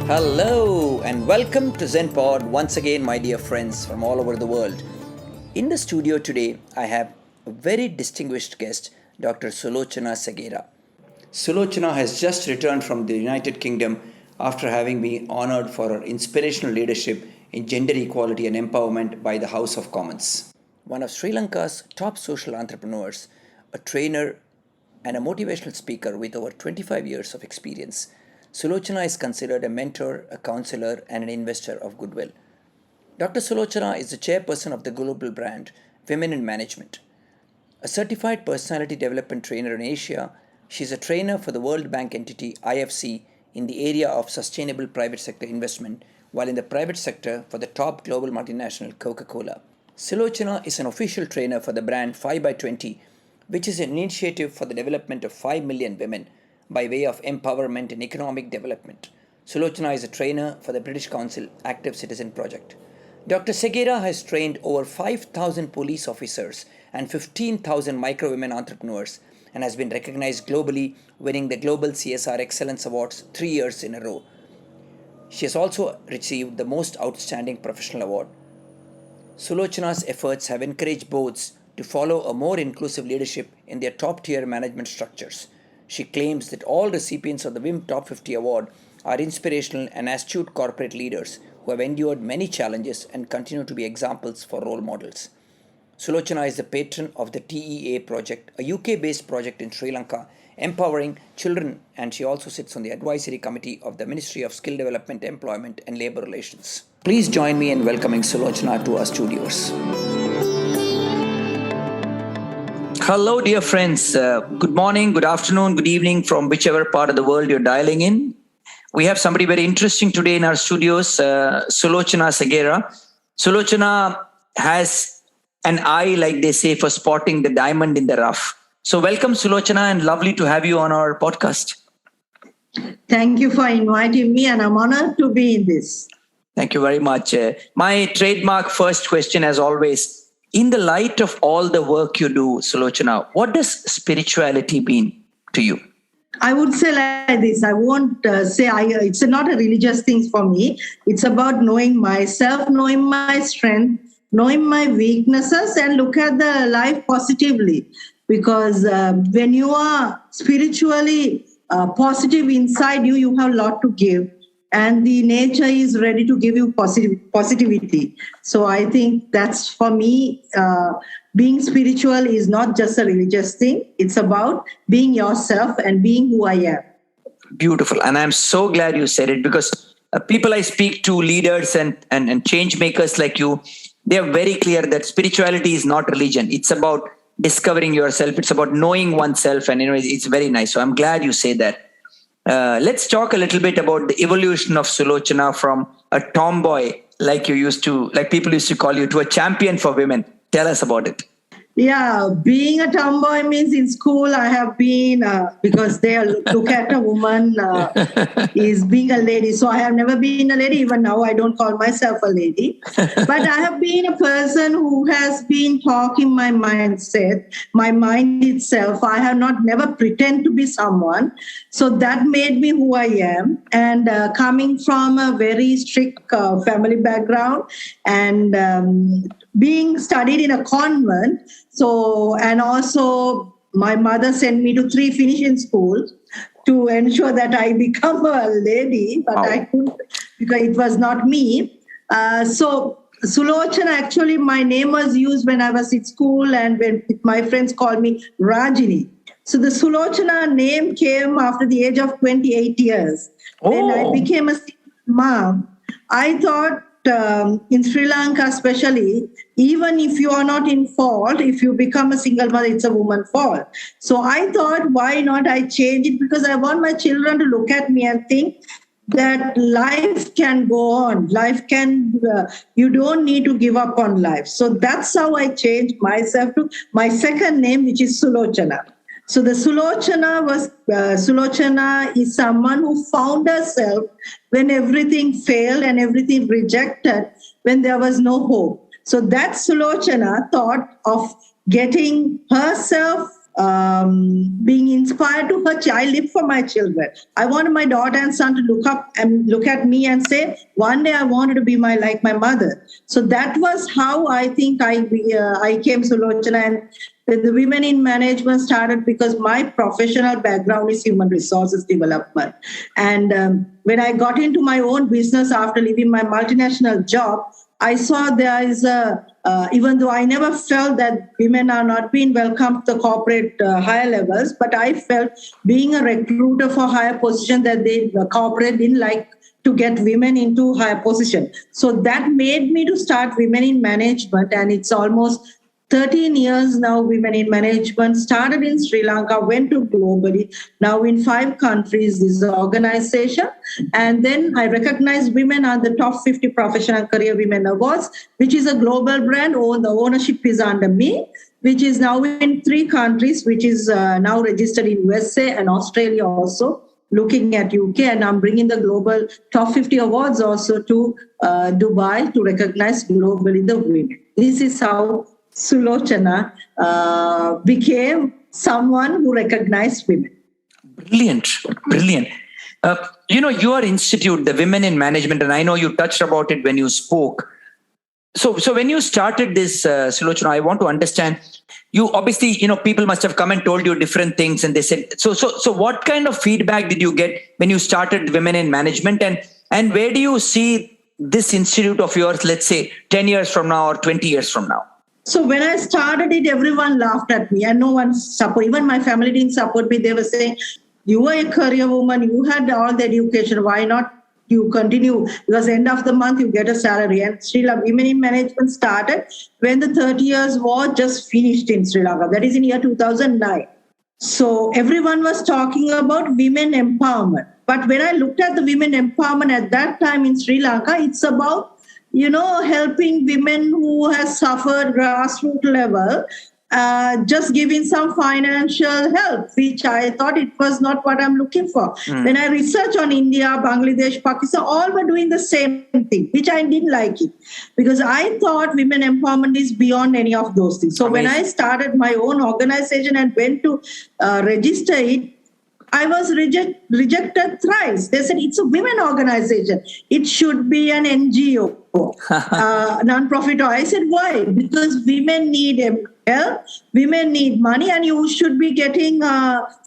Hello and welcome to ZENPod once again, my dear friends from all over the world. In the studio today, I have a very distinguished guest, Dr. Sulochana Segera. Sulochana has just returned from the United Kingdom after having been honored for her inspirational leadership in gender equality and empowerment by the House of Commons. One of Sri Lanka's top social entrepreneurs, a trainer and a motivational speaker with over 25 years of experience, Sulochana is considered a mentor, a counselor, and an investor of Goodwill. Dr. Sulochana is the chairperson of the global brand Women in Management. A certified personality development trainer in Asia, she is a trainer for the World Bank entity IFC in the area of sustainable private sector investment, while in the private sector for the top global multinational Coca Cola. Sulochana is an official trainer for the brand 5x20, which is an initiative for the development of 5 million women by way of empowerment and economic development. Sulochana is a trainer for the British Council Active Citizen Project. Dr. Segera has trained over 5,000 police officers and 15,000 micro-women entrepreneurs and has been recognized globally, winning the Global CSR Excellence Awards 3 years in a row. She has also received the Most Outstanding Professional Award. Sulochana's efforts have encouraged boards to follow a more inclusive leadership in their top-tier management structures. She claims that all recipients of the WIM Top 50 Award are inspirational and astute corporate leaders who have endured many challenges and continue to be examples for role models. Sulochana is the patron of the TEA project, a UK-based project in Sri Lanka, empowering children, and she also sits on the advisory committee of the Ministry of Skill Development, Employment and Labour Relations. Please join me in welcoming Sulochana to our studios. Hello, dear friends. Good morning, good afternoon, good evening from whichever part of the world you're dialing in. We have somebody very interesting today in our studios, Sulochana Segera. Sulochana has an eye, like they say, for spotting the diamond in the rough. So welcome, Sulochana, and lovely to have you on our podcast. Thank you for inviting me, and I'm honored to be in this. Thank you very much. My trademark first question, as always, in the light of all the work you do, Sulochana, what does spirituality mean to you? I would say like this. I won't say it's not a religious thing for me. It's about knowing myself, knowing my strength, knowing my weaknesses, and look at the life positively. Because when you are spiritually positive inside you, you have a lot to give. And the nature is ready to give you positivity. So I think that's, for me, being spiritual is not just a religious thing. It's about being yourself and being who I am. Beautiful. And I'm so glad you said it, because people I speak to, leaders and change makers like you, they are very clear that spirituality is not religion. It's about discovering yourself. It's about knowing oneself. And it's very nice. So I'm glad you say that. Let's talk a little bit about the evolution of Sulochana from a tomboy, like people used to call you, to a champion for women. Tell us about it. Yeah, being a tomboy means in school I have been, because they look at a woman is being a lady. So I have never been a lady. Even now I don't call myself a lady. But I have been a person who has been talking my mindset, my mind itself. I have never pretend to be someone. So that made me who I am. And coming from a very strict family background and being studied in a convent, and also my mother sent me to 3 finishing schools to ensure that I become a lady, but I couldn't because it was not me. So Sulochana, actually my name was used when I was in school and when my friends called me Rajini. So the Sulochana name came after the age of 28 years. When I became a mom, I thought, in Sri Lanka especially, even if you are not in fault, if you become a single mother, it's a woman's fault. So I thought, why not I change it? Because I want my children to look at me and think that life can go on. Life can, you don't need to give up on life. So that's how I changed myself to my second name, which is Sulochana. So the Sulochana is someone who found herself when everything failed and everything rejected, when there was no hope. So that Sulochana thought of getting herself being inspired to her child. I live for my children. I wanted my daughter and son to look up and look at me and say, one day I wanted to be like my mother. So that was how I think I came Sulochana, and the Women in Management started because my professional background is human resources development. And when I got into my own business after leaving my multinational job, I saw there is even though I never felt that women are not being welcomed to the corporate higher levels, but I felt being a recruiter for higher position that the corporate didn't like to get women into higher position. So that made me to start Women in Management, and it's almost 13 years now. Women in Management started in Sri Lanka, went to globally, now in 5 countries, this organization. And then I recognize women on the top 50 Professional Career Women Awards, which is a global brand. The ownership is under me, which is now in 3 countries, which is now registered in USA and Australia also, looking at UK. And I'm bringing the global top 50 awards also to Dubai to recognize globally the women. This is how Sulochana became someone who recognized women. Brilliant. Your institute, the Women in Management, and I know you touched about it when you spoke. So when you started this, Sulochana, I want to understand, you obviously, people must have come and told you different things, and they said, so what kind of feedback did you get when you started Women in Management, and where do you see this institute of yours, let's say 10 years from now or 20 years from now? So when I started it, everyone laughed at me and no one supported. Even my family didn't support me. They were saying, you were a career woman, you had all the education, why not you continue? Because end of the month, you get a salary. And Sri Lanka Women in Management started when the 30 years war just finished in Sri Lanka. That is in year 2009. So everyone was talking about women empowerment. But when I looked at the women empowerment at that time in Sri Lanka, it's about helping women who have suffered grassroots level, just giving some financial help, which I thought it was not what I'm looking for. When I researched on India, Bangladesh, Pakistan, all were doing the same thing, which I didn't like it because I thought women empowerment is beyond any of those things. So Amazing. When I started my own organization and went to register it, I was rejected thrice. They said, it's a women organization. It should be an NGO, non-profit. I said, why? Because women need help, women need money, and you should be getting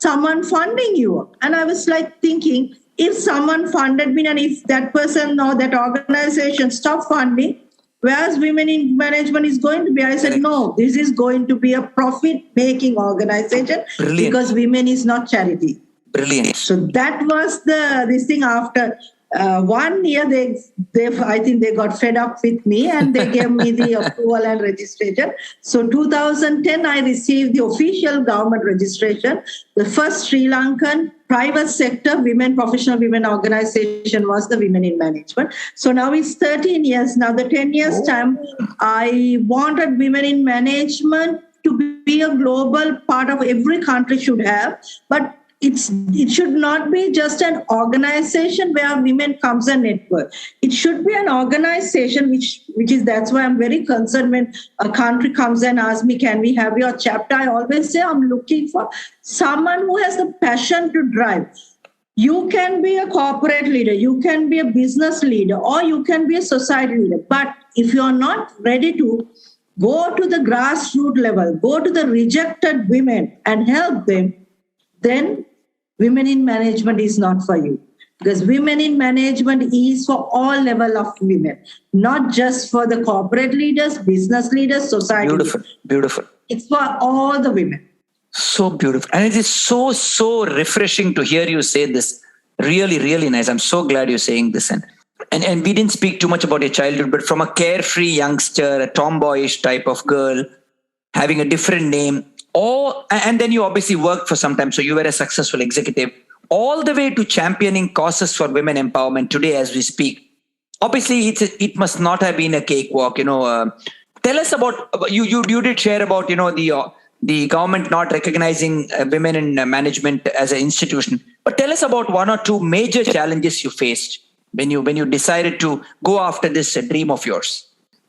someone funding you. And I was like thinking, if someone funded me and if that person or that organization stopped funding, whereas Women in Management is going to be, I said, no, this is going to be a profit-making organization. Brilliant. Because women is not charity. Brilliant. So that was this thing. After 1 year, I think they got fed up with me and they gave me the approval and registration. So 2010, I received the official government registration. The first Sri Lankan private sector professional women organization was the Women in Management. So now it's 13 years. Now the 10 years time, I wanted Women in Management to be a global part of every country should have, but it should not be just an organization where women comes and network. It should be an organization which is, that's why I'm very concerned when a country comes and asks me, can we have your chapter? I always say I'm looking for someone who has the passion to drive. You can be a corporate leader, you can be a business leader, or you can be a society leader. But if you're not ready to go to the grassroots level, go to the rejected women and help them, then Women in Management is not for you. Because Women in Management is for all level of women, not just for the corporate leaders, business leaders, society. Beautiful. It's for all the women. So beautiful. And it is so refreshing to hear you say this. Really, really nice. I'm so glad you're saying this. And we didn't speak too much about your childhood, but from a carefree youngster, a tomboyish type of girl, having a different name, and then you obviously worked for some time, so you were a successful executive, all the way to championing causes for women empowerment today as we speak. Obviously, it must not have been a cakewalk. Tell us about, you did share about, the government not recognizing women in management as an institution. But tell us about 1 or 2 major challenges you faced when you decided to go after this dream of yours.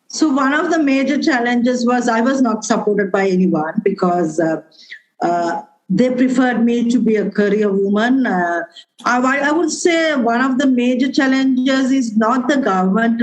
So one of the major challenges was I was not supported by anyone because they preferred me to be a career woman. I would say one of the major challenges is not the government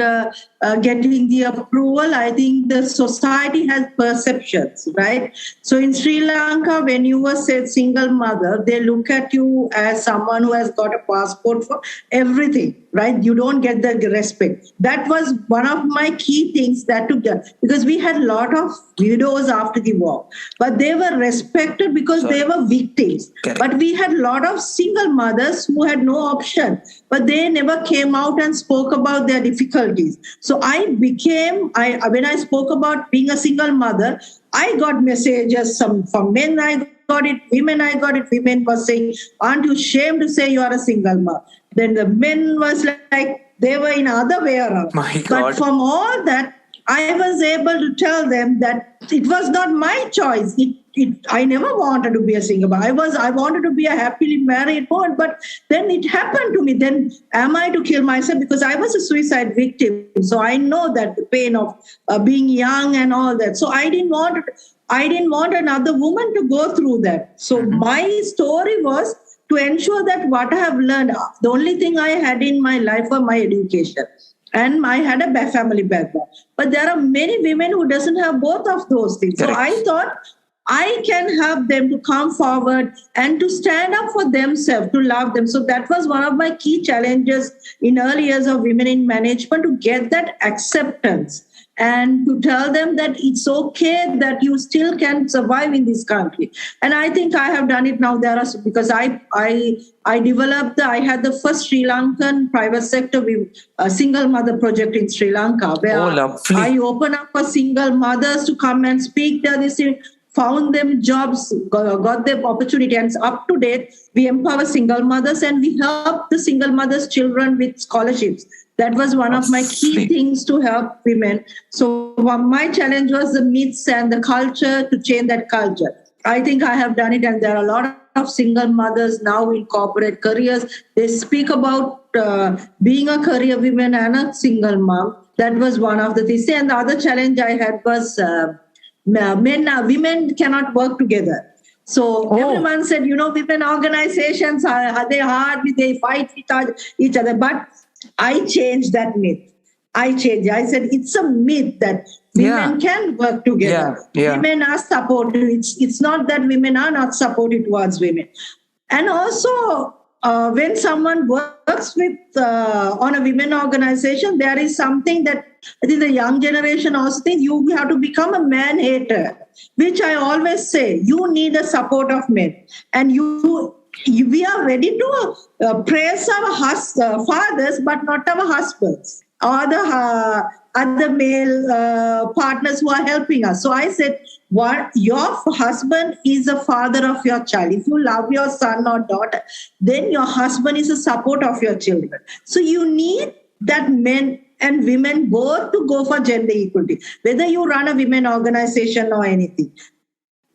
getting the approval. I think the society has perceptions, right? So in Sri Lanka, when you were said single mother, they look at you as someone who has got a passport for everything, right? You don't get the respect. That was one of my key things that to get, because we had a lot of widows after the war, but they were respected because they were victims. Correct. But we had a lot of single mothers who had no option, but they never came out and spoke about their difficulties. So when I spoke about being a single mother, I got messages from men, I got it, women, I got it. Women were saying, aren't you ashamed to say you are a single mother? Then the men was like, they were in other way around. My God. But from all that, I was able to tell them that it was not my choice. I never wanted to be a single mother. I wanted to be a happily married woman, but then it happened to me. Then am I to kill myself? Because I was a suicide victim. So I know that the pain of being young and all that. So I didn't want another woman to go through that. So my story was to ensure that what I have learned, the only thing I had in my life was my education. And I had a family background. But there are many women who doesn't have both of those things. Correct. So I thought I can help them to come forward and to stand up for themselves, to love them. So that was one of my key challenges in early years of women in management, to get that acceptance and to tell them that it's okay, that you still can survive in this country. And I think I have done it now. Because I had the first Sri Lankan private sector single mother project in Sri Lanka, where I opened up for single mothers to come and speak there. Found them jobs, got them opportunity, and up to date, we empower single mothers and we help the single mothers' children with scholarships. That was one of my key things to help women. So my challenge was the myths and the culture, to change that culture. I think I have done it, and there are a lot of single mothers now in corporate careers. They speak about being a career woman and a single mom. That was one of the things. And the other challenge I had was women cannot work together. So everyone said, women organizations, are they hard? They fight with each other. But I changed that myth. I said, it's a myth that women can work together. Women are supportive. It's not that women are not supportive towards women. And also, when someone works with on a women organization, there is something that I think the young generation also thinks you have to become a man hater, which I always say, you need the support of men. And we are ready to praise our fathers, but not our husbands or the other male partners who are helping us. So I said, your husband is the father of your child. If you love your son or daughter, then your husband is the support of your children. So you need that men and women both to go for gender equality, whether you run a women organization or anything.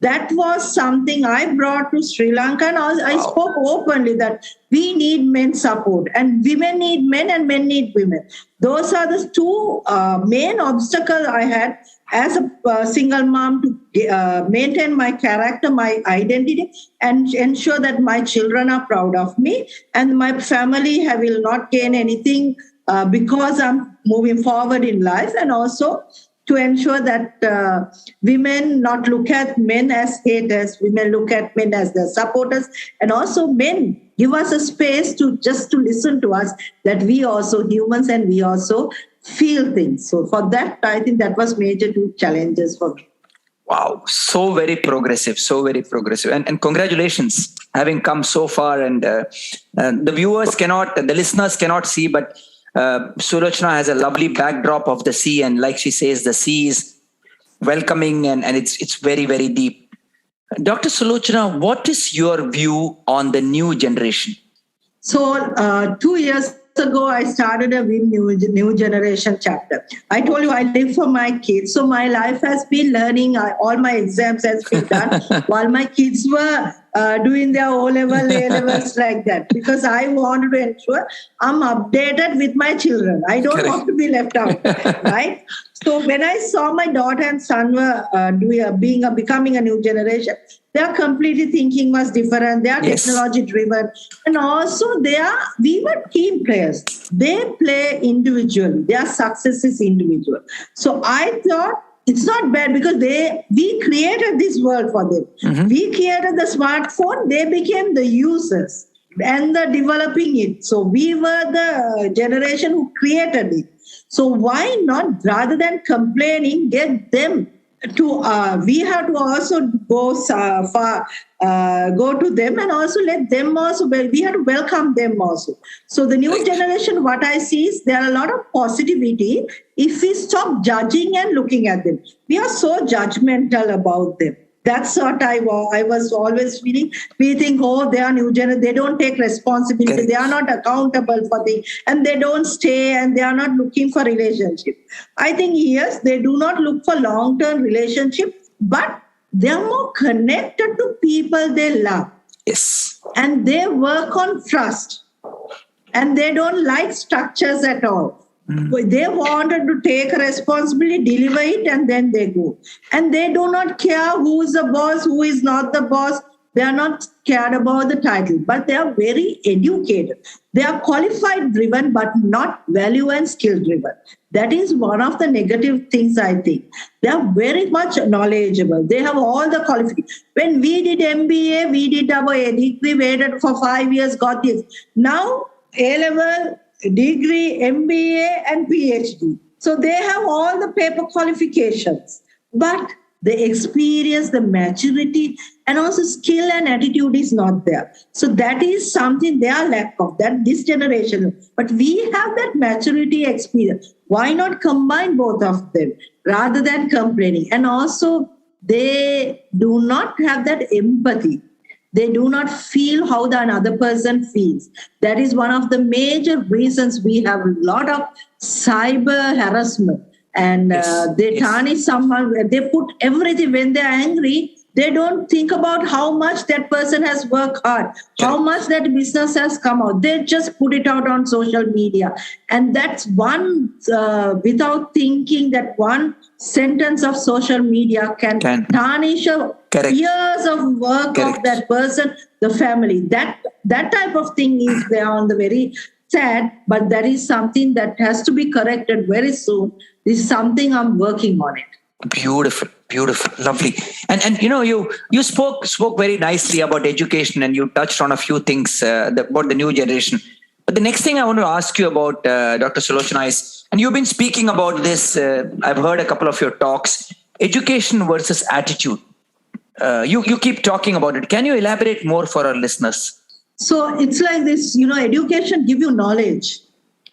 That was something I brought to Sri Lanka, and I spoke openly that we need men's support, and women need men and men need women. Those are the two main obstacles I had as a single mom to maintain my character, my identity, and ensure that my children are proud of me and my family will not gain anything because I'm moving forward in life, and also to ensure that women not look at men as haters, women look at men as their supporters, and also men give us a space to listen to us, that we also humans and we also feel things. So for that, I think that was major two challenges for me. Wow, so very progressive. And congratulations, having come so far. And the listeners cannot see, but Sulochana has a lovely backdrop of the sea, and like she says, the sea is welcoming and it's very, very deep. Dr. Sulochana, what is your view on the new generation? So 2 years ago, I started a WIM New Generation chapter. I told you I live for my kids. So my life has been learning. All my exams has been done while my kids were doing their O-level, A-levels like that, because I wanted to ensure I'm updated with my children. I don't want to be left out, right? So when I saw my daughter and son were becoming a new generation, their completely thinking was different. They are technology driven, and also we were team players. They play individually. Their success is individual. So I thought it's not bad, because we created this world for them. Mm-hmm. We created the smartphone. They became the users and the developing it. So we were the generation who created it. So why not, rather than complaining, get them to, we have to also go to them, and also let them also, we have to welcome them also. So the new generation, what I see is there are a lot of positivity if we stop judging and looking at them. We are so judgmental about them. That's what I was always feeling. We think, they are new generation. They don't take responsibility. Correct. They are not accountable for things, and they don't stay, and they are not looking for relationship. I think, yes, they do not look for long-term relationship, but they are more connected to people they love. Yes. And they work on trust. And they don't like structures at all. Mm. They wanted to take responsibility, deliver it, and then they go. And they do not care who is the boss, who is not the boss. They are not cared about the title, but they are very educated. They are qualified driven, but not value and skill driven. That is one of the negative things, I think. They are very much knowledgeable. They have all the qualifications. When we did MBA, we did our degree, waited for 5 years, got this. Now, A-level, degree, MBA, and PhD. So they have all the paper qualifications, but the experience, the maturity, and also skill and attitude is not there. So that is something they are lack of, that this generation. But we have that maturity experience. Why not combine both of them rather than complaining? And also they do not have that empathy. They do not feel how the another person feels. That is one of the major reasons we have a lot of cyber harassment. And they tarnish someone, they put everything. When they're angry, they don't think about how much that person has worked hard, how much that business has come out. They just put it out on social media. And that's one, without thinking, that one sentence of social media can tarnish years of work of that person, the family. That type of thing is there on the very sad, but that is something that has to be corrected very soon. This is something I'm working on it. Beautiful, lovely. And you spoke very nicely about education, and you touched on a few things about the new generation. But the next thing I want to ask you about, Dr. Sulochana, is, and you've been speaking about this, I've heard a couple of your talks, education versus attitude. You keep talking about it. Can you elaborate more for our listeners? So it's like this, education give you knowledge,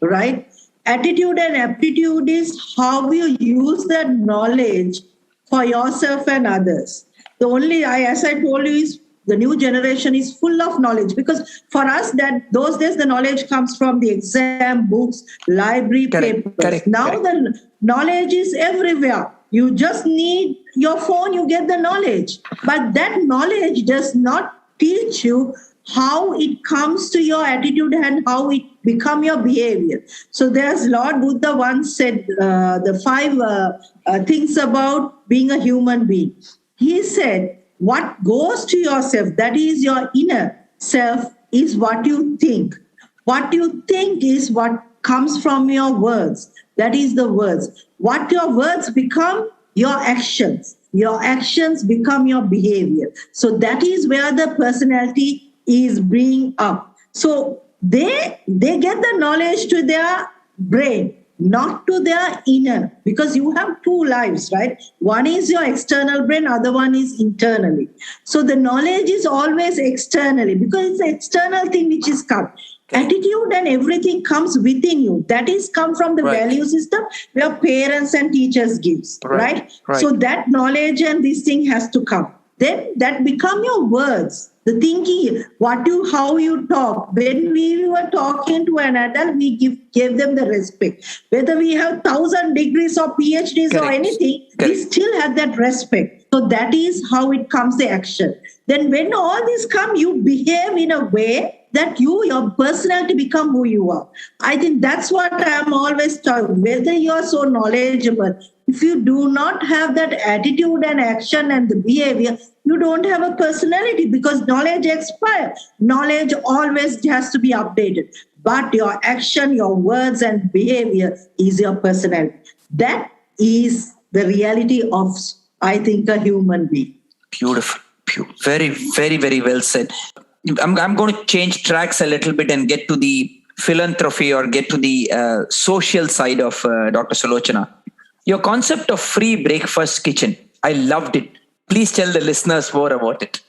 right? Attitude and aptitude is how you use that knowledge for yourself and others. The only, as I told you, is the new generation is full of knowledge, because for us, that those days the knowledge comes from the exam, books, library, papers. Now the knowledge is everywhere. You just need your phone, you get the knowledge. But that knowledge does not teach you how it comes to your attitude and how it become your behavior. So there's Lord Buddha once said the 5 things about being a human being. He said, what goes to yourself, that is your inner self, is what you think. What you think is what comes from your words. That is the words. What your words become, your actions. Your actions become your behavior. So that is where the personality is bring up. So they get the knowledge to their brain, not to their inner, because you have 2 lives, right? One is your external brain, other one is internally. So the knowledge is always externally, because it's the external thing which is come. Attitude and everything comes within you. That is come from the value system where parents and teachers gives, right? So that knowledge and this thing has to come. Then that become your words. The thinking, how you talk. When we were talking to an adult, we gave them the respect. Whether we have 1,000 degrees or PhDs or anything, we still have that respect. So that is how it comes the action. Then when all this come, you behave in a way that your personality become who you are. I think that's what I'm always talking. Whether you are so knowledgeable, if you do not have that attitude and action and the behavior, you don't have a personality, because knowledge expires. Knowledge always has to be updated. But your action, your words and behavior is your personality. That is the reality of, I think, a human being. Beautiful. Very, very, very well said. I'm going to change tracks a little bit and get to the philanthropy or get to the social side of Dr. Sulochana. Your concept of free breakfast kitchen, I loved it. Please tell the listeners more about it.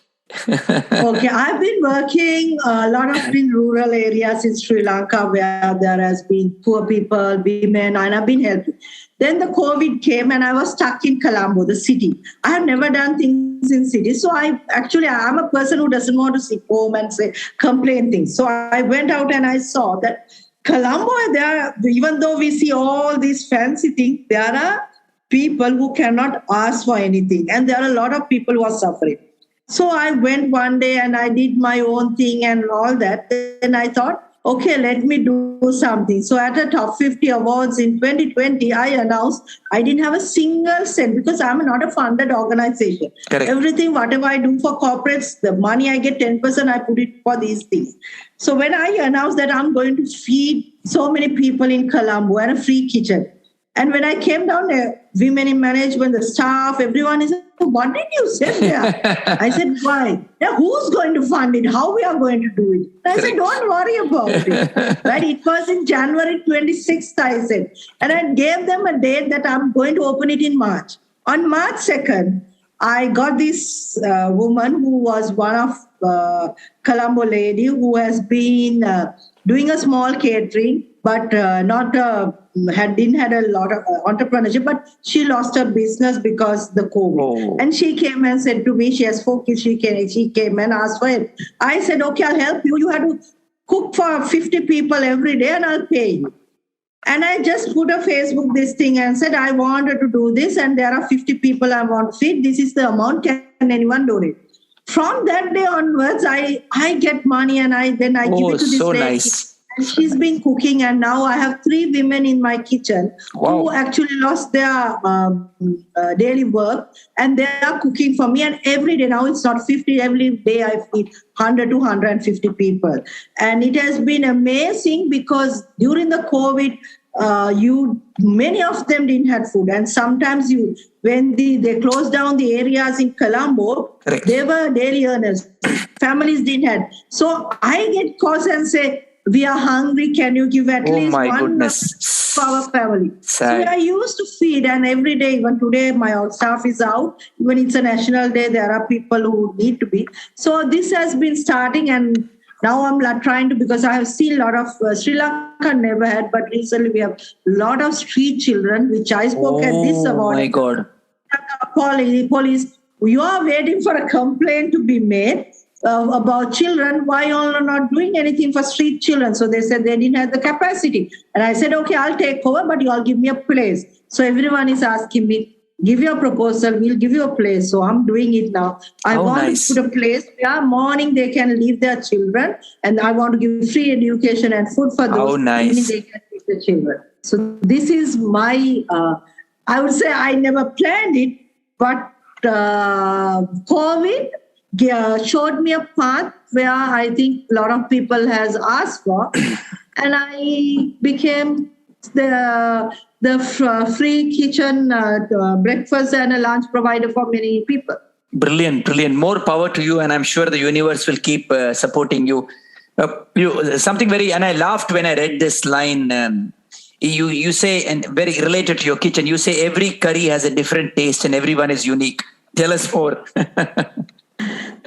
Okay, I've been working a lot of in rural areas in Sri Lanka where there has been poor people, women, and I've been helping. Then the COVID came and I was stuck in Colombo, the city. I have never done things in cities. So I'm a person who doesn't want to sit home and complain things. So I went out and I saw that Colombo, even though we see all these fancy things, there are people who cannot ask for anything. And there are a lot of people who are suffering. So I went one day and I did my own thing and all that. Then I thought, okay, let me do something. So at the top 50 awards in 2020, I announced I didn't have a single cent because I'm not a funded organization. Correct. Everything, whatever I do for corporates, the money I get 10%, I put it for these things. So when I announced that I'm going to feed so many people in Colombo and a free kitchen, and when I came down there, women in management, the staff, everyone is like, what did you say there? I said, why? Now, who's going to fund it? How we are going to do it? And I said, don't worry about it. Right? It was in January 26th, I said. And I gave them a date that I'm going to open it in March. On March 2nd, I got this woman who was one of Colombo lady who has been doing a small catering, but didn't had a lot of entrepreneurship, but she lost her business because the COVID. Oh. And she came and said to me, she has 4 kids, she came and asked for it. I said, okay, I'll help you. You have to cook for 50 people every day and I'll pay you. And I just put a Facebook this thing and said, I wanted to do this and there are 50 people I want to feed. This is the amount. Can anyone donate? From that day onwards, I get money and I give it to this so lady. Nice. And she's been cooking, and now I have 3 women in my kitchen who actually lost their daily work, and they are cooking for me. And every day, now it's not 50, every day I feed 100 to 150 people. And it has been amazing because during the COVID, many of them didn't have food. And sometimes when they closed down the areas in Colombo, Correct. They were daily earners. Families didn't have. So I get calls and say, we are hungry. Can you give at least one for our family? Sad. So I used to feed, and every day, even today, my staff is out. When it's a national day, there are people who need to be. So this has been starting, and now I'm trying to, because I have seen a lot of Sri Lanka never had, but recently we have a lot of street children, which I spoke at this award. Oh my God. Police, you are waiting for a complaint to be made about children. Why you all are not doing anything for street children? So they said they didn't have the capacity. And I said, okay, I'll take over, but you all give me a place. So everyone is asking me, give your proposal, we'll give you a place. So I'm doing it now. I want to put a place where morning they can leave their children, and I want to give free education and food for those. Nice. They can leave the children. So this is my, I would say I never planned it, but COVID showed me a path where I think a lot of people has asked for, and I became the free kitchen, breakfast and a lunch provider for many people. Brilliant. More power to you, and I'm sure the universe will keep supporting you. And I laughed when I read this line. You say, and very related to your kitchen, you say every curry has a different taste and everyone is unique. Tell us more.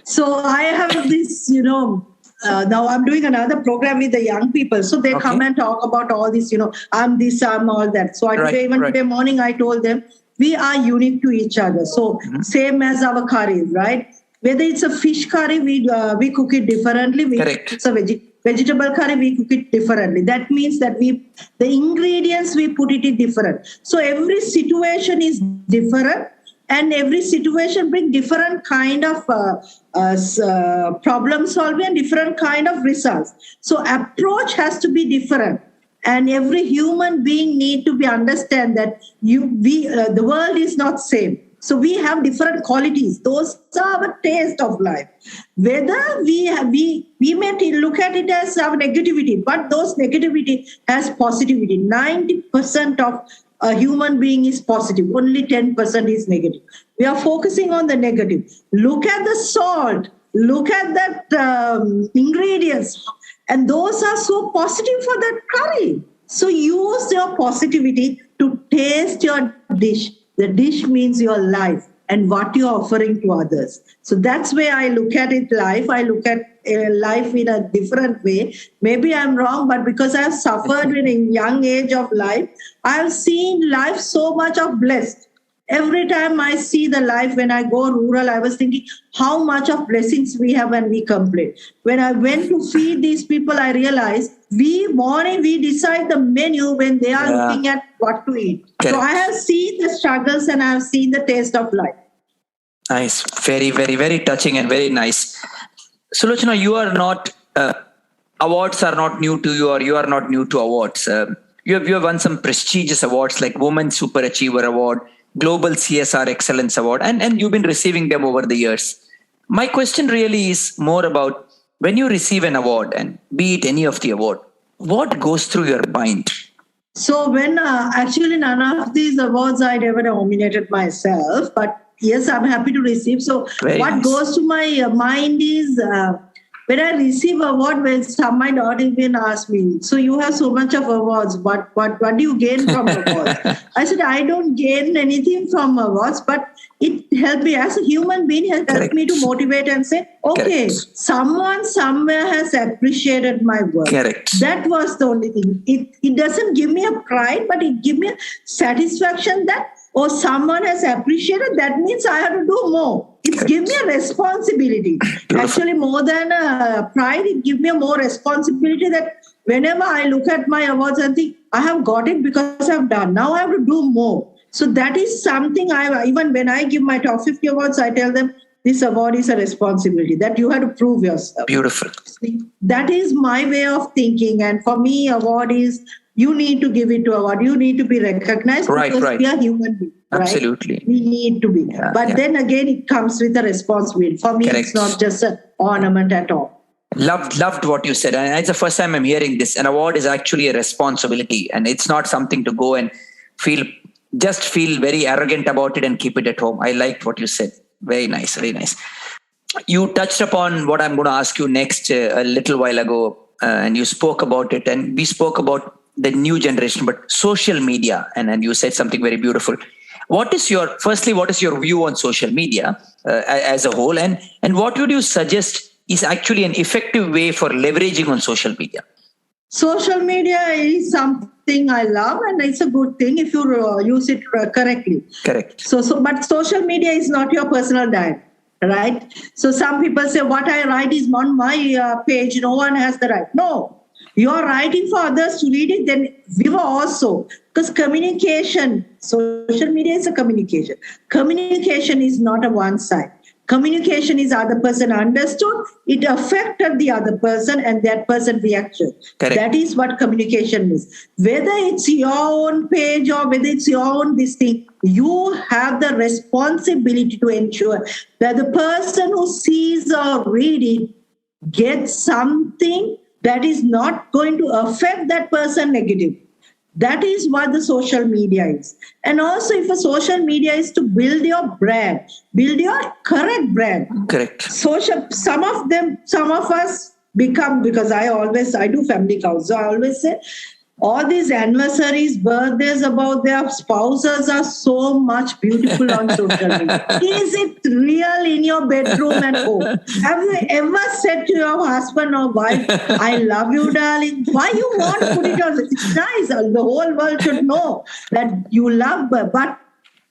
So I have this, now I'm doing another program with the young people. So they come and talk about all this, I'm this, I'm all that. So today morning, I told them, we are unique to each other. So same as our curry, right? Whether it's a fish curry, we cook it differently. It's a vegetable curry, we cook it differently. That means that the ingredients, we put it in different. So every situation is different. and every situation brings different kind of problem solving and different kind of results. So approach has to be different. And every human being need to be understand that the world is not same. So we have different qualities. Those are our taste of life. Whether we may look at it as our negativity, but those negativity has positivity. 90% of a human being is positive. Only 10% is negative. We are focusing on the negative. Look at the salt. Look at that ingredients. And those are so positive for that curry. So use your positivity to taste your dish. The dish means your life and what you're offering to others. So that's where I look at it life. I look at life in a different way. Maybe I'm wrong, but because I've suffered in a young age of life, I've seen life so much of blessed. Every time I see the life when I go rural, I was thinking how much of blessings we have when we complain. When I went to feed these people, I realized we decide the menu when they are looking at what to eat. Correct. So I have seen the struggles and I have seen the taste of life. Nice. Very, very, very touching and very nice. Sulochana, you are not, awards are not new to you, or you are not new to awards. You have won some prestigious awards like Women Super Achiever Award, Global CSR Excellence Award, and you've been receiving them over the years. My question really is more about when you receive an award, and be it any of the award, what goes through your mind? So when actually none of these awards I'd ever nominated myself, but yes, I'm happy to receive. So Very what nice. goes to my mind is when I receive award, when my daughter even asked me, so you have so much of awards, what do you gain from awards? I said, I don't gain anything from awards, but it helped me as a human being, it helped me to motivate and say, okay, someone somewhere has appreciated my work. Correct. That was the only thing. It doesn't give me a pride, but it gives me a satisfaction that, oh, someone has appreciated, that means I have to do more. It's given me a responsibility. Actually, more than pride, it gives me a more responsibility that whenever I look at my awards and think, I have got it because I've done. Now I have to do more. So that is something even when I give my top 50 awards, I tell them, this award is a responsibility that you have to prove yourself. Beautiful. That is my way of thinking. And for me, award is, you need to give it to award. You need to be recognized because we are human beings. Right? Absolutely. We need to be. Then again, it comes with a responsibility. For me, it's not just an ornament at all. Loved what you said. And it's the first time I'm hearing this. An award is actually a responsibility. And it's not something to go and feel very arrogant about it and keep it at home. I liked what you said. Very nice, very nice. You touched upon what I'm going to ask you next a little while ago. And you spoke about it. And we spoke about the new generation, but social media. And you said something very beautiful. What is your view on social media as a whole? And what would you suggest is actually an effective way for leveraging on social media? Social media is something I love, and it's a good thing if you use it correctly. Correct. But social media is not your personal diary, right? So some people say what I write is on my page. No one has the right. No, you are writing for others to read it. Then we were also, because communication, social media is a communication. Communication is not a one side. Communication is other person understood, it affected the other person and that person reaction. Correct. That is what communication is. Whether it's your own page or whether it's your own this thing, you have the responsibility to ensure that the person who sees or read it gets something that is not going to affect that person negatively. That is what the social media is. And also if a social media is to build your brand, build your correct brand. Correct. Some of us become, because I do family counsel, I always say, all these anniversaries, birthdays about their spouses are so much beautiful on social media. Is it real in your bedroom at home? Have you ever said to your husband or wife, I love you, darling? Why you want to put it on? It's nice. The whole world should know that you love her. But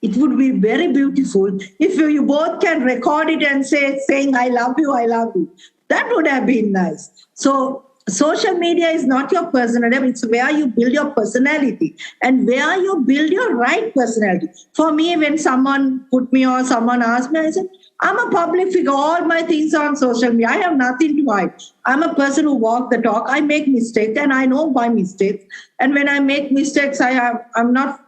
it would be very beautiful if you both can record it and saying, I love you, I love you. That would have been nice. So social media is not your personality. It's where you build your personality and where you build your right personality. For me, when someone put me or someone asked me, I said, I'm a public figure. All my things are on social media. I have nothing to hide. I'm a person who walks the talk. I make mistakes and I know my mistakes. And when I make mistakes, I'm not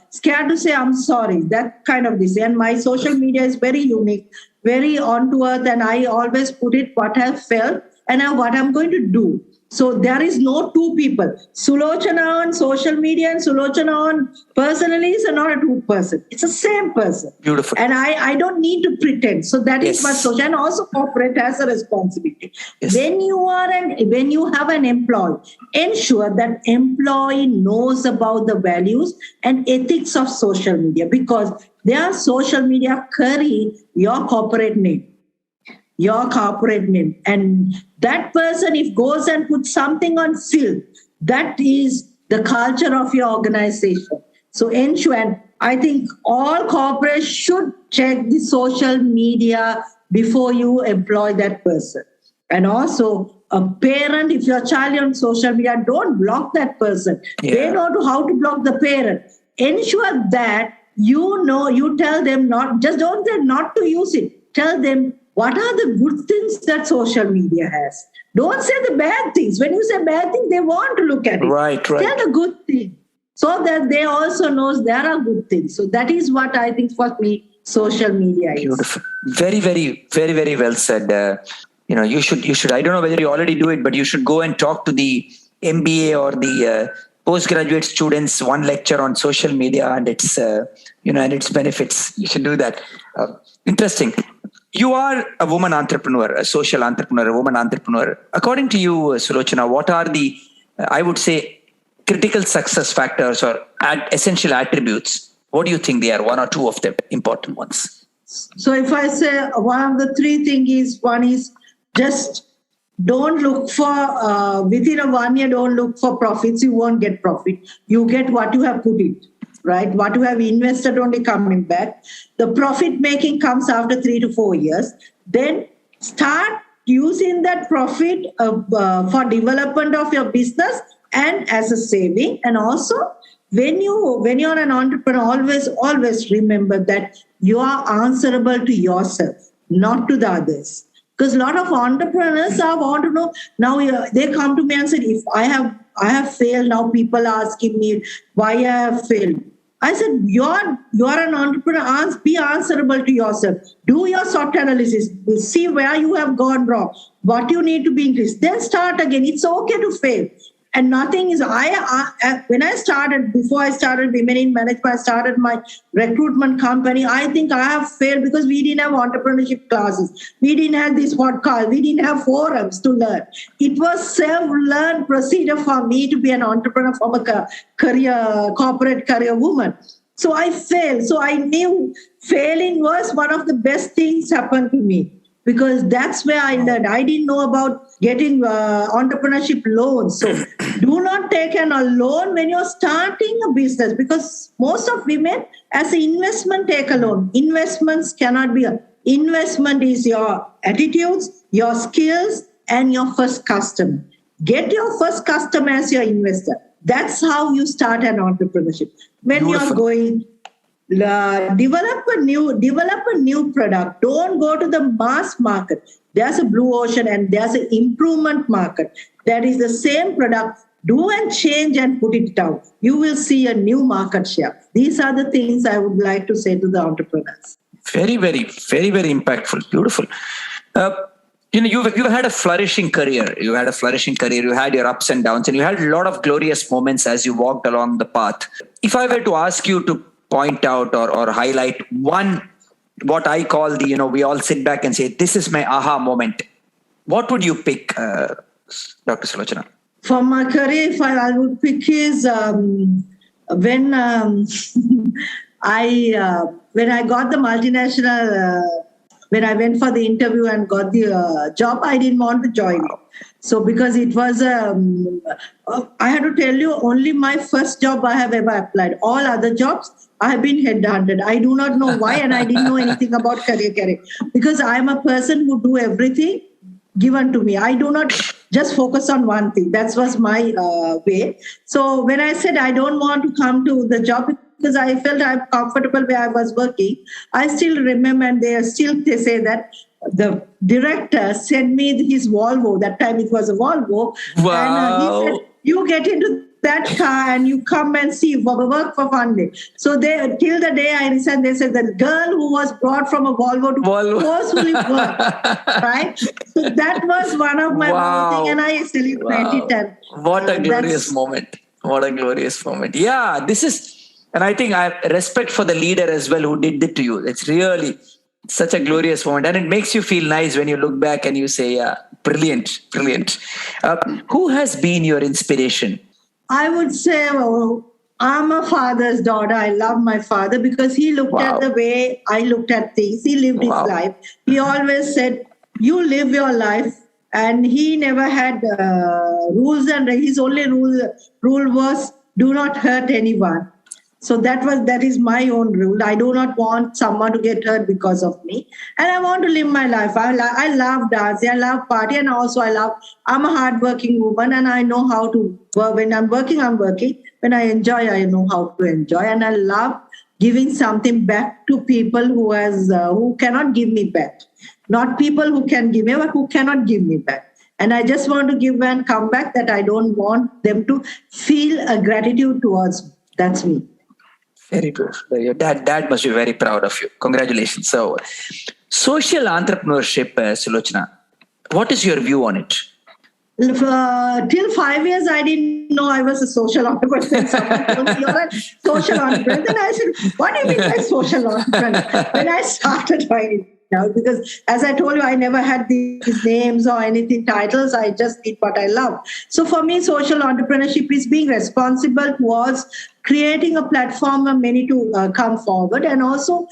scared to say I'm sorry. That kind of this. And my social media is very unique, very on to earth. And I always put it what I felt and what I'm going to do. So there is no two people. Sulochana on social media and Sulochana on personally is not a two person. It's the same person. Beautiful. And I don't need to pretend. So that is Yes. what social, and also corporate has a responsibility. Yes. When you have an employee, ensure that employee knows about the values and ethics of social media, because their social media carry your corporate name. And that person, if goes and puts something on film, that is the culture of your organization. So ensure, and I think all corporates should check the social media before you employ that person. And also a parent, if your child is on social media, don't block that person. Yeah. They know how to block the parent. Ensure that you tell them don't say not to use it. Tell them what are the good things that social media has. Don't say the bad things. When you say bad things, they want to look at it. Right. Tell the good thing so that they also knows there are good things. So that is what I think for me social media is. Beautiful. Very, very, very, very well said. You should. I don't know whether you already do it, but you should go and talk to the MBA or the postgraduate students. One lecture on social media and its, and its benefits. You should do that. Interesting. You are a woman entrepreneur, a social entrepreneur, a woman entrepreneur. According to you, Sulochana, what are the, I would say, critical success factors or essential attributes? What do you think they are? One or two of the important ones? So if I say one of the three things is, one is just don't look for, within a 1 year, don't look for profits. You won't get profit. You get what you have put in. Right? What you have invested only coming back. The profit making comes after 3 to 4 years. Then start using that profit for development of your business and as a saving. And also, when you're an entrepreneur, always remember that you are answerable to yourself, not to the others. Because a lot of entrepreneurs want to know, now they come to me and say, if I have failed, now people are asking me why I have failed. I said, you're an entrepreneur, be answerable to yourself. Do your SWOT analysis, see where you have gone wrong, what you need to be increased. Then start again. It's okay to fail. And nothing is, when I started, before I started Women in Management, I started my recruitment company. I think I have failed because we didn't have entrepreneurship classes. We didn't have this podcast. We didn't have forums to learn. It was self-learned procedure for me to be an entrepreneur from a corporate career woman. So I failed. So I knew failing was one of the best things happened to me. Because that's where I learned. I didn't know about getting entrepreneurship loans. So do not take a loan when you're starting a business, because most of women as an investment take a loan. Investments cannot be investment is your attitudes, your skills, and your first customer. Get your first customer as your investor. That's how you start an entrepreneurship. When you're going develop a new product. Don't go to the mass market. There's a blue ocean and there's an improvement market. That is the same product. Do and change and put it down. You will see a new market share. These are the things I would like to say to the entrepreneurs. Very, very, very, very impactful. Beautiful. You've had a flourishing career. You had your ups and downs, and you had a lot of glorious moments as you walked along the path. If I were to ask you to point out or highlight one, what I call we all sit back and say, this is my aha moment. What would you pick, Dr. Sulochana? For my career, if I would pick is when I got the multinational, when I went for the interview and got the job, I didn't want to join it. So because it was, I had to tell you, only my first job I have ever applied. All other jobs, I have been headhunted. I do not know why, and I didn't know anything about career. Because I am a person who do everything given to me. I do not just focus on one thing. That was my way. So when I said I don't want to come to the job because I felt I'm comfortable where I was working, I still remember, and they say that the director sent me his Volvo. That time it was a Volvo. Wow. And he said, you get into that car and you come and see work for fun day. So they, till the day I resigned, they said the girl who was brought from a Volvo to forcefully work, right? So that was one of my thing, and I celebrate it. And what a glorious moment! What a glorious moment! Yeah, this is, and I think I have respect for the leader as well who did it to you. It's really such a glorious moment, and it makes you feel nice when you look back and you say, "Yeah, brilliant, brilliant." Who has been your inspiration? I would say, I'm a father's daughter. I love my father because he looked at the way I looked at things. He lived his life. He always said, you live your life. And he never had rules, and his only rule was do not hurt anyone. So that is my own rule. I do not want someone to get hurt because of me. And I want to live my life. I love dancing. I love party. And also I'm a hardworking woman, and I know how to work. When I'm working, I'm working. When I enjoy, I know how to enjoy. And I love giving something back to people who cannot give me back. Not people who can give me, but who cannot give me back. And I just want to give and come back, that I don't want them to feel a gratitude towards me. That's me. Very good. Your dad must be very proud of you. Congratulations. So, social entrepreneurship, Sulochana, what is your view on it? Till 5 years, I didn't know I was a social entrepreneur. Someone told me, you're a social entrepreneur. Then I said, what do you mean by social entrepreneur? Then I started finding out, because as I told you, I never had these names or anything, titles. I just did what I love. So for me, social entrepreneurship is being responsible towards creating a platform for many to come forward. And also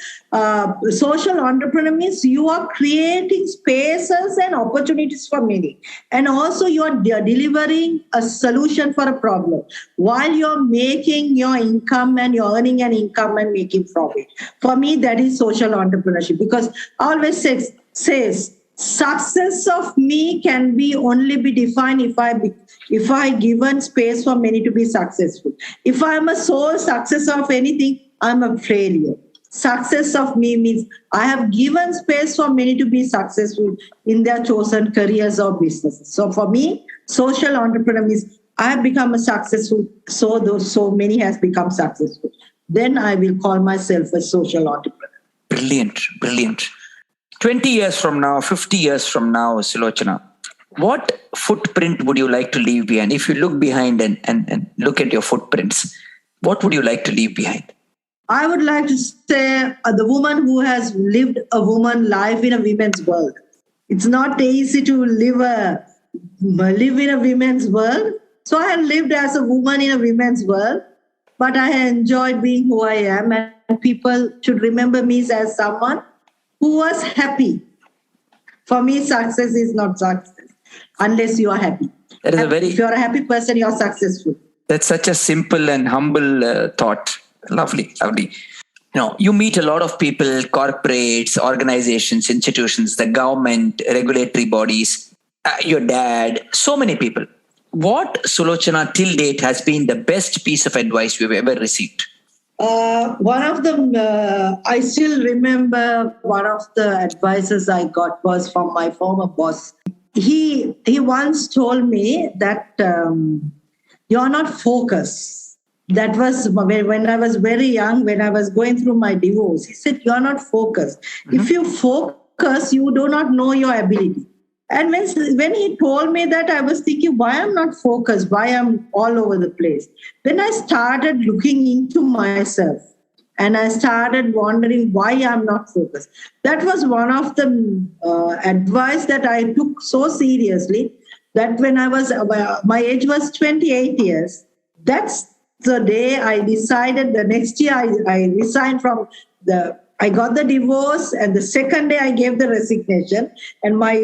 social entrepreneur means you are creating spaces and opportunities for many. And also you are delivering a solution for a problem while you're making your income, and you're earning an income and making profit. For me, that is social entrepreneurship, because I always says success of me can only be defined if I given space for many to be successful. If I'm a sole success of anything, I'm a failure. Success of me means I have given space for many to be successful in their chosen careers or businesses. So for me, social entrepreneur means I have become a successful, so many has become successful. Then I will call myself a social entrepreneur. Brilliant, brilliant. 20 years from now, 50 years from now, Sulochana, what footprint would you like to leave behind? If you look behind and look at your footprints, what would you like to leave behind? I would like to say the woman who has lived a woman life in a women's world. It's not easy to live in a women's world. So I have lived as a woman in a women's world, but I have enjoyed being who I am, and people should remember me as someone who was happy. For me, success is not success unless you are happy. If you're a happy person, you're successful. That's such a simple and humble thought. Lovely, lovely. You meet a lot of people, corporates, organizations, institutions, the government, regulatory bodies, your dad, so many people. What, Sulochana, till date has been the best piece of advice you've ever received? One of them, I still remember one of the advices I got was from my former boss. He once told me that you're not focused. That was when I was very young, when I was going through my divorce. He said, you're not focused. Mm-hmm. If you focus, you do not know your ability. And when he told me that, I was thinking, why I'm not focused, why I'm all over the place. Then I started looking into myself, and I started wondering why I'm not focused. That was one of the advice that I took so seriously, that when my age was 28 years, that's the day I decided. The next year I resigned from I got the divorce, and the second day I gave the resignation. And my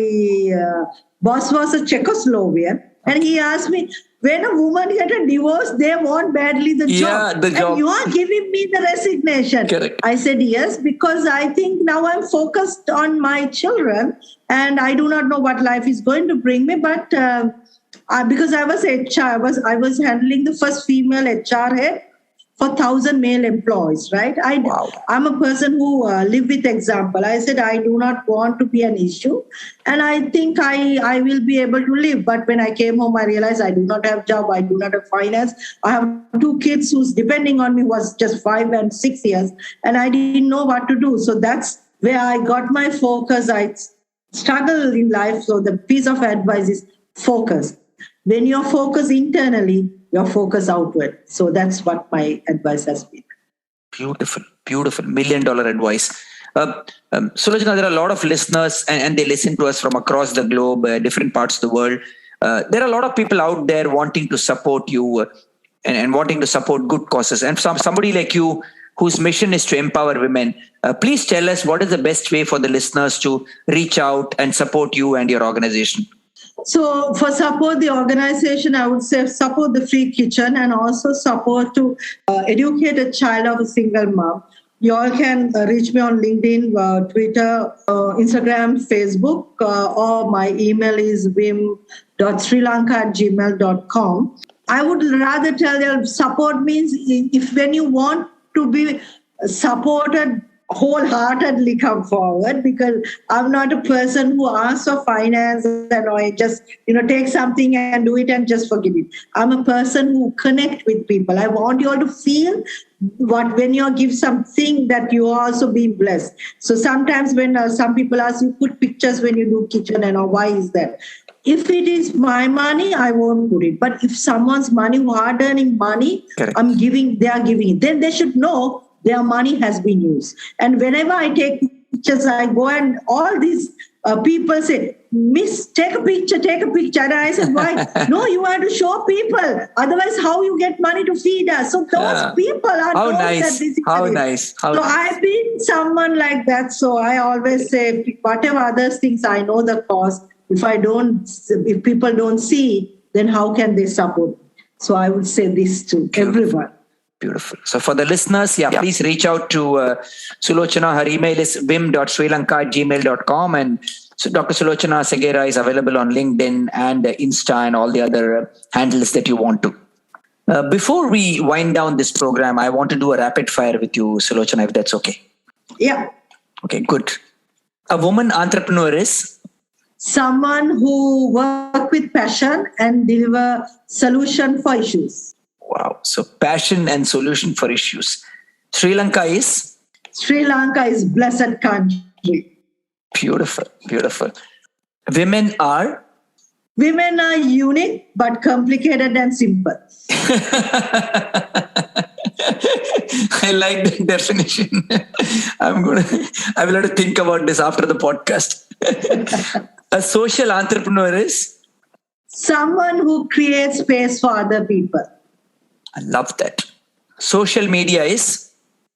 boss was a Czechoslovakian, and he asked me, when a woman gets a divorce, they want badly the job. And you are giving me the resignation. Correct. I said yes, because I think now I'm focused on my children, and I do not know what life is going to bring me. But because I was HR, I was handling the first female HR head for 1,000 male employees, right? Wow. I'm a person who live with example. I said I do not want to be an issue, and I think I will be able to live. But when I came home, I realized I do not have job, I do not have finance. I have 2 kids who's depending on me, was just 5 and 6 years, and I didn't know what to do. So that's where I got my focus. I struggle in life. So the piece of advice is focus. When you're focused internally, you're focused outward. So that's what my advice has been. Beautiful, beautiful. $1 million advice. Sulochana, there are a lot of listeners and they listen to us from across the globe, different parts of the world. There are a lot of people out there wanting to support you and wanting to support good causes. And somebody like you whose mission is to empower women. Please tell us what is the best way for the listeners to reach out and support you and your organization. So for support the organization, I would say support the free kitchen and also support to educate a child of a single mom. You all can reach me on LinkedIn, Twitter, Instagram, Facebook, or my email is wim.srilanka@gmail.com. I would rather tell you support means if when you want to be supported, wholeheartedly come forward, because I'm not a person who asks for finance and I just take something and do it and just forget it. I'm a person who connect with people. I want you all to feel what when you give something that you are also being blessed. So sometimes when some people ask you put pictures when you do kitchen and why is that? If it is my money, I won't put it. But if someone's money, hard-earning money, Correct. they are giving it. Then they should know their money has been used. And whenever I take pictures, I go and all these people say, Miss, take a picture. And I said, why? No, you have to show people. Otherwise, how you get money to feed us? So those people are how those nice. That this is How it. nice. How so nice. I've been someone like that. So I always say, whatever other things, I know the cost. If people don't see, then how can they support? So I would say this to everyone. Beautiful. So for the listeners, please reach out to Sulochana. Her email is wim.srilanka@gmail.com. And so Dr. Sulochana Segera is available on LinkedIn and Insta and all the other handles that you want to. Before we wind down this program, I want to do a rapid fire with you, Sulochana, if that's okay. Yeah. Okay, good. A woman entrepreneur is? Someone who work with passion and deliver solution for issues. Wow. So passion and solution for issues. Sri Lanka is? Sri Lanka is blessed country. Beautiful, beautiful. Women are? Women are unique but complicated and simple. I like that definition. I will have to think about this after the podcast. A social entrepreneur is? Someone who creates space for other people. I love that. Social media is?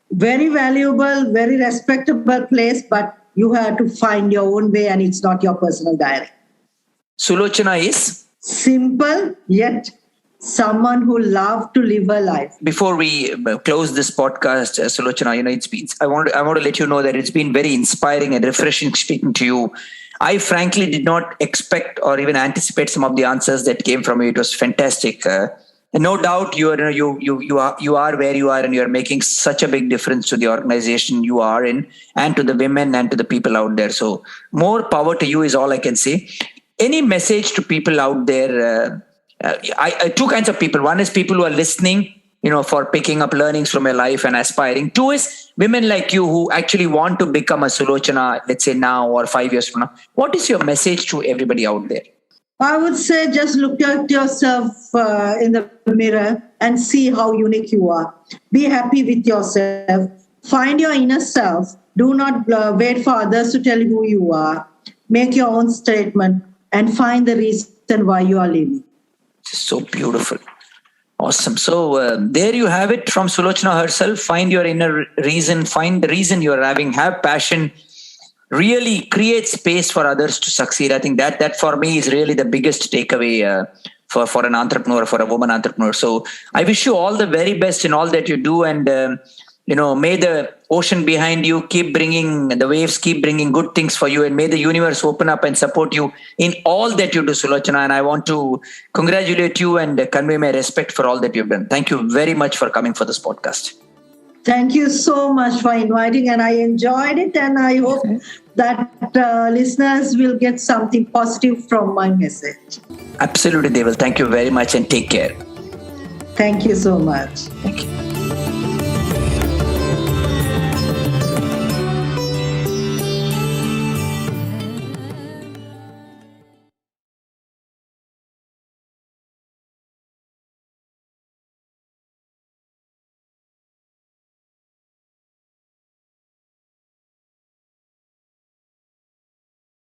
Very valuable, very respectable place, but you have to find your own way and it's not your personal diary. Sulochana is? Simple, yet someone who loves to live a life. Before we close this podcast, Sulochana, I want to let you know that it's been very inspiring and refreshing speaking to you. I frankly did not expect or even anticipate some of the answers that came from you. It was fantastic. And no doubt you are where you are and you are making such a big difference to the organization you are in and to the women and to the people out there. So more power to you is all I can say. Any message to people out there? Two kinds of people. One is people who are listening, for picking up learnings from your life and aspiring. Two is women like you who actually want to become a Sulochana, let's say now or 5 years from now. What is your message to everybody out there? I would say just look at yourself in the mirror and see how unique you are. Be happy with yourself. Find your inner self. Do not wait for others to tell you who you are. Make your own statement and find the reason why you are living. So beautiful. Awesome. So there you have it from Sulochana herself. Find your inner reason. Find the reason you're having. Have passion. Really create space for others to succeed. I think that for me is really the biggest takeaway for an entrepreneur, for a woman entrepreneur. So I wish you all the very best in all that you do. And May the ocean behind you the waves keep bringing good things for you, and may the universe open up and support you in all that you do, Sulochana. And I want to congratulate you and convey my respect for all that you've done. Thank you very much for coming for this podcast. Thank you so much for inviting, and I enjoyed it, and I hope that listeners will get something positive from my message. Absolutely, they will. Thank you very much and take care. Thank you so much. Thank you.